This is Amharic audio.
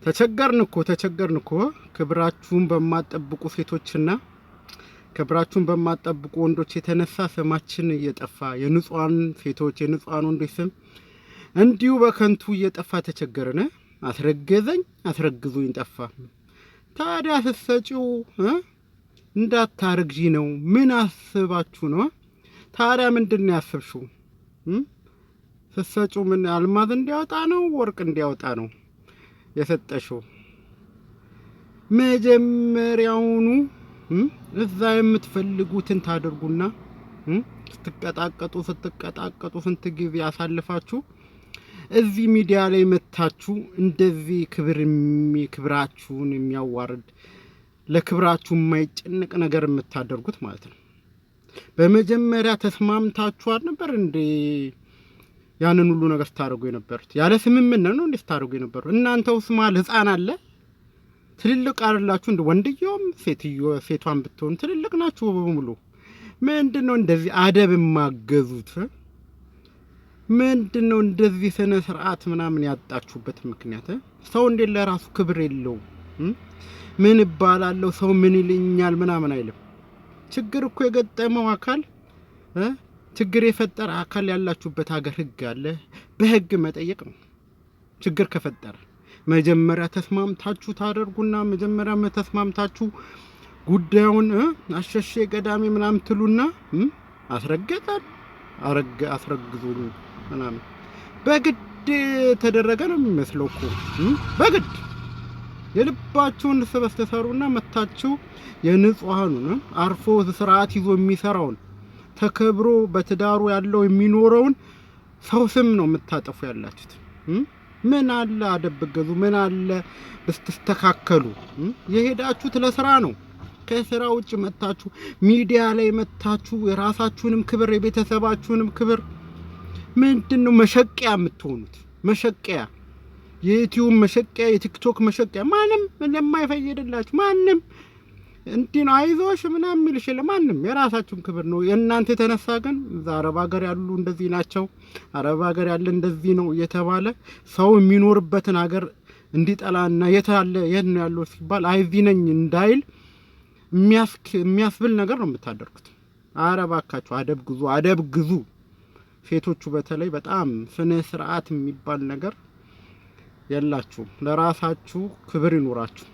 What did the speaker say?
ተቸገርን እኮ ክብራችሁን በማጠብቁ ሴቶችና ክብራችሁን በማጠብቁ ወንዶች የተነሳ ስማችን እየጠፋ የንጹሃን ሴቶች የንጹሃን ወንዶች ስም እንዲሁ በከንቱ እየጠፋ ተቸገርን። አስረግዙኝ ጠፋ። ታዲያ ስትሰጪው እንዳታረግዢ ነው። ምን አስባችሁ ነው? ታዲያ ምንድነው ያሰብሽው? ስትሰጪው ምን አልማዝ እንዲያወጣ ነው ወርቅ እንዲያወጣ ነው የሰጠሽው? መጀመሪያውኑ እዛ የምትፈልጉትን ታደርጉና ስትቀጣቀጡ ስንት ጊዜ ያሳልፋችሁ እዚህ ሚዲያ ላይ መታችሁ እንደዚህ ክብራችሁን የሚያዋርድ ለክብራችሁ የማይጨነቅ ነገር የምታደርጉት ማለት ነው። በመጀመሪያ ተስማምታችኋል ነበር እንዴ? ያንን ሁሉ ነገር ታደርጉ የነበሩት ያለ ስምምነት ነው እንዴ ታደርጉ የነበሩት? እናንተውስ ማል ህፃን አለ? ትልልቅ አይደላችሁ እንደ ወንድየውም ሴቷን ብትሆን ትልልቅ ናችሁ በሙሉ። ምንድነው እንደዚህ አደብ ማገዙት? ምንድነው እንደዚህ ስነ ስርዓት ምናምን ያጣችሁበት ምክንያት? ሰው እንዴ ለራሱ ክብር የለው? ምን ይባላል ሰው ምን ይልኛል ምናምን አይልም። ችግር እኮ የገጠመው አካል ችግር የፈጠረ አካል ያላችሁበት ሀገር ህግ አለ። በህግ መጠየቅ ነው። ችግር ከፈጠረ መጀመሪያ ተስማምታችሁ ታደርጉና መጀመሪያ ተስማምታችሁ ጉዳዩን አሸሼ ገዳሜ ምናምን ትሉና አስረግዙኝ ምናምን በግድ ተደረገ ነው የሚመስለው እኮ። በግድ የልባችሁን ስበስ ተሰሩና መታችሁ የንጹሃኑን አርፎ ስርዓት ይዞ የሚሰራውን ተከብሮ በትዳሩ ያለው የሚኖረውን ሰው ስም ነው የምታጠፉ ያላችሁት። ምን አለ አደብገዙ? ምን አለ በስተካከሉ? የሄዳችሁት ለስራ ነው። ከስራ ውጭ መታችሁ ሚዲያ ላይ መታችሁ የራሳችሁንም ክብር የቤተሰባችሁንም ክብር ምንድነው መሸቂያ የምትሆኑት? መሸቂያ፣ የዩቲዩብ መሸቂያ፣ የቲክቶክ መሸቂያ። ማንም ለማይፈይድላችሁ ማንም እንዲህ ነው አይዞሽ ምናምን የሚልሽ ለማንም የራሳችሁን ክብር ነው። የእናንተ የተነሳ ግን አረብ ሀገር ያሉ እንደዚህ ናቸው፣ አረብ ሀገር ያለ እንደዚህ ነው እየተባለ ሰው የሚኖርበትን ሀገር እንዲጠላና የት ነው ያለው ሲባል አይዚ ነኝ እንዳይል የሚያስብል ነገር ነው የምታደርጉት። አረባካችሁ አደብ ግዙ። ሴቶቹ በተለይ በጣም ስነ ስርዓት የሚባል ነገር የላችሁም። ለራሳችሁ ክብር ይኖራችሁ።